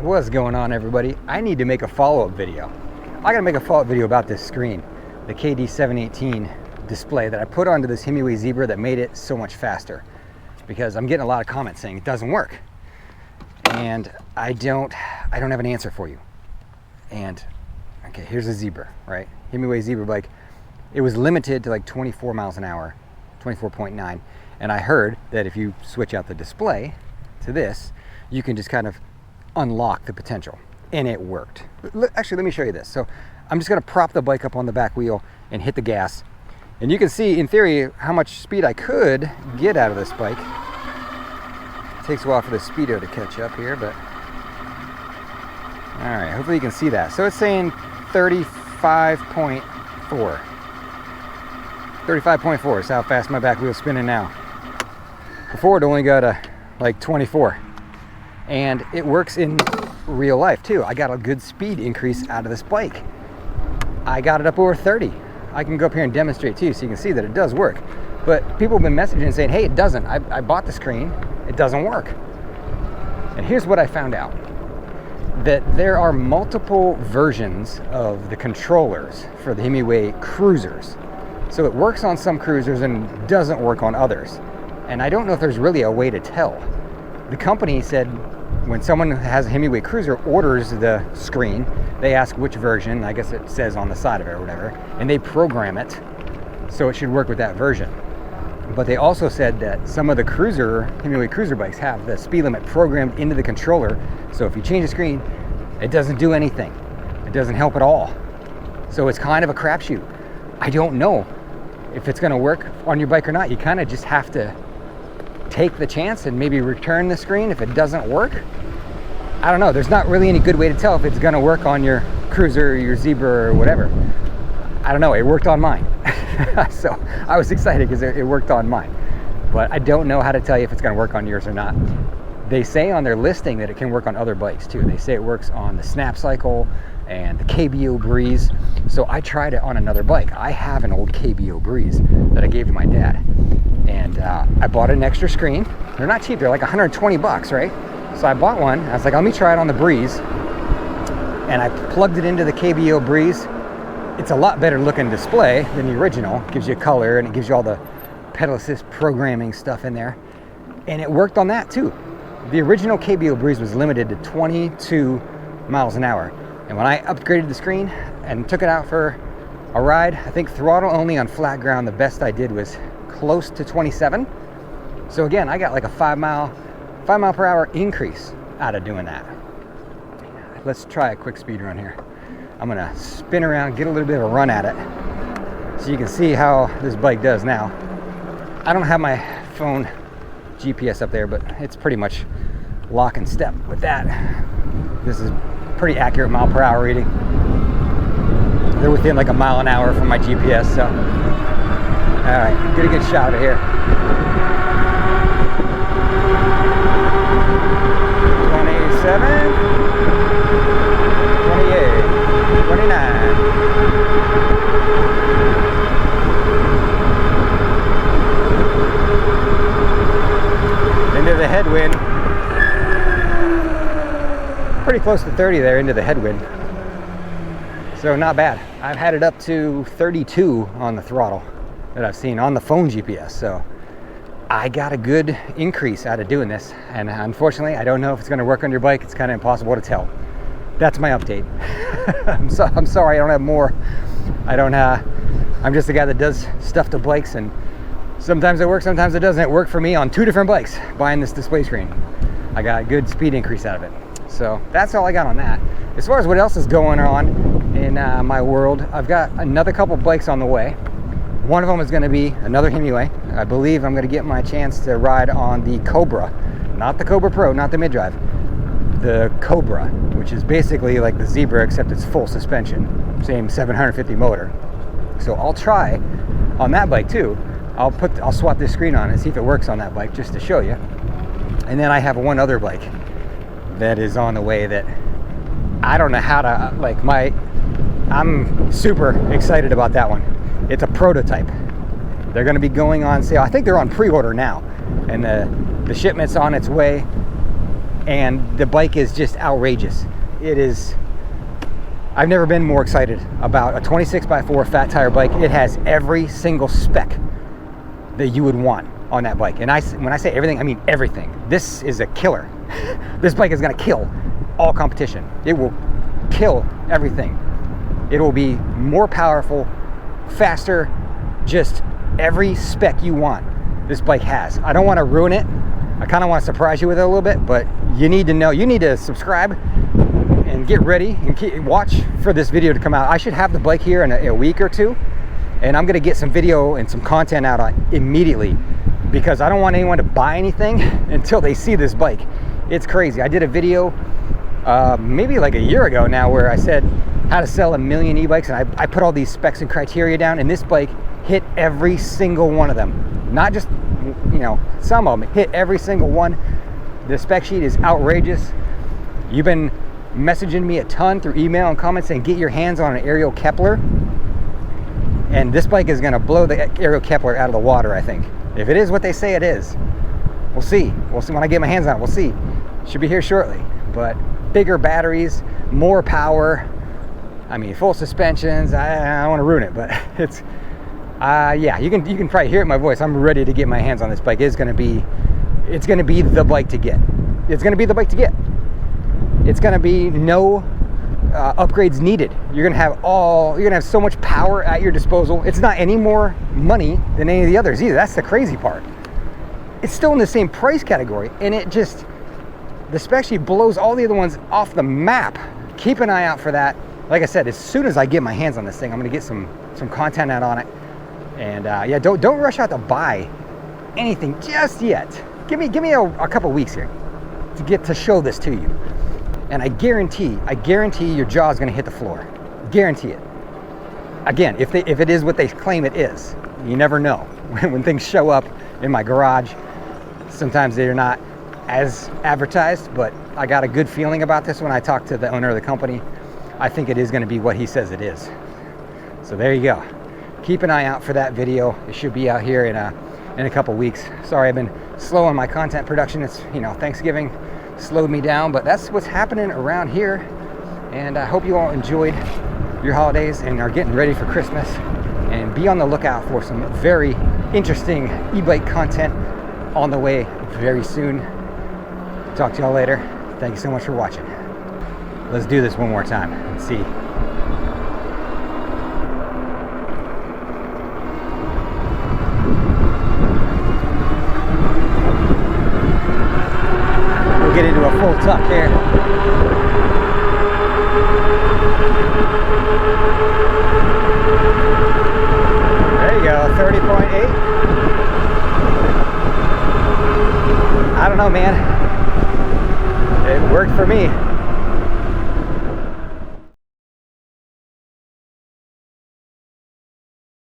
What's going on, everybody? I need to make a follow-up video. I gotta make a follow-up video about this screen, the KD718 display that I put onto this Himiway Zebra that made it so much faster, because I'm getting a lot of comments saying it doesn't work, and I don't have an answer for you. And okay, here's a Zebra, right? Himiway Zebra bike. It was limited to like 24 miles an hour, 24.9, and I heard that if you switch out the display to this, you can just kind of unlock the potential, and it worked. Actually, let me show you this. So I'm just going to prop the bike up on the back wheel and hit the gas, and you can see in theory how much speed I could get out of this bike. It takes a while for the speedo to catch up here, but all right, hopefully you can see that. So it's saying 35.4. 35.4 is how fast my back wheel's spinning now. Before it only got like 24. And it works in real life too. I got a good speed increase out of this bike. I got it up over 30. I can go up here and demonstrate to you so you can see that it does work. But people have been messaging and saying, hey, it doesn't. I bought the screen, it doesn't work. And here's what I found out. That there are multiple versions of the controllers for the Himiway cruisers. So it works on some cruisers and doesn't work on others. And I don't know if there's really a way to tell. The company said when someone who has a Himiway cruiser orders the screen, they ask which version, I guess it says on the side of it or whatever, and they program it so it should work with that version. But they also said that some of the Himiway cruiser bikes have the speed limit programmed into the controller, so if you change the screen, it doesn't do anything. It doesn't help at all. So it's kind of a crapshoot. I don't know if it's gonna work on your bike or not. You kind of just have to take the chance and maybe return the screen if it doesn't work. I don't know. There's not really any good way to tell if it's going to work on your cruiser or your Zebra or whatever. I don't know. It worked on mine. So I was excited because it worked on mine. But I don't know how to tell you if it's going to work on yours or not. They say on their listing that it can work on other bikes too. They say it works on the Snap Cycle and the KBO Breeze. So I tried it on another bike. I have an old KBO Breeze that I gave to my dad. And I bought an extra screen. They're not cheap, they're like 120 bucks, right? So I bought one. I was like, let me try it on the Breeze. And I plugged it into the KBO Breeze. It's a lot better looking display than the original. It gives you color and it gives you all the pedal assist programming stuff in there. And it worked on that too. The original KBO Breeze was limited to 22 miles an hour. And when I upgraded the screen and took it out for a ride, I think throttle only on flat ground, the best I did was close to 27. So again, I got like a 5 mile per hour increase out of doing that. Let's try a quick speed run here. I'm gonna spin around, get a little bit of a run at it so you can see how this bike does now. I don't have my phone GPS up there, but it's pretty much lock and step with that. This is pretty accurate mile per hour reading. They're within like a mile an hour from my GPS, so all right, get a good shot of it here. 27, 28, 29. Into the headwind. Pretty close to 30 there into the headwind. So not bad. I've had it up to 32 on the throttle that I've seen on the phone GPS. So I got a good increase out of doing this. And unfortunately, I don't know if it's going to work on your bike. It's kind of impossible to tell. That's my update. I'm sorry I don't have more. I'm just a guy that does stuff to bikes, and sometimes it works, sometimes it doesn't. It worked for me on 2 different bikes buying this display screen. I got a good speed increase out of it. So that's all I got on that. As far as what else is going on in my world, I've got another couple bikes on the way. One of them is going to be another Himiway. I believe I'm going to get my chance to ride on the Cobra. Not the Cobra Pro, not the mid-drive. The Cobra, which is basically like the Zebra except it's full suspension. Same 750 motor. So I'll try on that bike too. I'll swap this screen on and see if it works on that bike just to show you. And then I have one other bike that is on the way that I don't know how to, I'm super excited about that one. It's a prototype. They're going to be going on sale. I think they're on pre-order now, and the shipment's on its way. and the bike is just outrageous. It is, I've never been more excited about a 26x4 fat tire bike. It has every single spec that you would want on that bike. And when I say everything, I mean everything. This is a killer. This bike is gonna kill all competition. It will kill everything. It will be more powerful, faster, just every spec you want this bike has. I don't want to ruin it. I kind of want to surprise you with it a little bit, but you need to know, you need to subscribe and get ready and watch for this video to come out. I should have the bike here in a week or two, and I'm going to get some video and some content out on immediately, because I don't want anyone to buy anything until they see this bike. It's crazy. I did a video maybe like a year ago now where I said how to sell 1 million e-bikes, and I put all these specs and criteria down, and this bike hit every single one of them. Not just, you know, some of them, hit every single one. The spec sheet is outrageous. You've been messaging me a ton through email and comments saying get your hands on an Ariel Kepler, and this bike is going to blow the Ariel Kepler out of the water, I think. If it is what they say it is, we'll see when I get my hands on it. We'll see. Should be here shortly. But bigger batteries, more power, I mean full suspensions. I don't want to ruin it, but it's yeah, you can probably hear it in my voice. I'm ready to get my hands on this bike. It's gonna be the bike to get. It's gonna be the bike to get. It's gonna be no upgrades needed. You're gonna have so much power at your disposal. It's not any more money than any of the others either. That's the crazy part. It's still in the same price category, and the spec sheet blows all the other ones off the map. Keep an eye out for that. Like I said, as soon as I get my hands on this thing, I'm gonna get some content out on it. And yeah, don't rush out to buy anything just yet. Give me a couple weeks here to show this to you. And I guarantee your jaw is gonna hit the floor. Guarantee it. Again, if it is what they claim it is, you never know. When things show up in my garage, sometimes they're not as advertised, but I got a good feeling about this when I talked to the owner of the company. I think it is going to be what he says it is. So there you go. Keep an eye out for that video. It should be out here in a couple weeks. Sorry, I've been slow on my content production. It's, you know, Thanksgiving slowed me down, but that's what's happening around here. And I hope you all enjoyed your holidays and are getting ready for Christmas. And be on the lookout for some very interesting e-bike content on the way very soon. Talk to y'all later. Thank you so much for watching. Let's do this one more time. Let's see. We'll get into a full tuck here. There you go, 30.8. I don't know, man. It worked for me.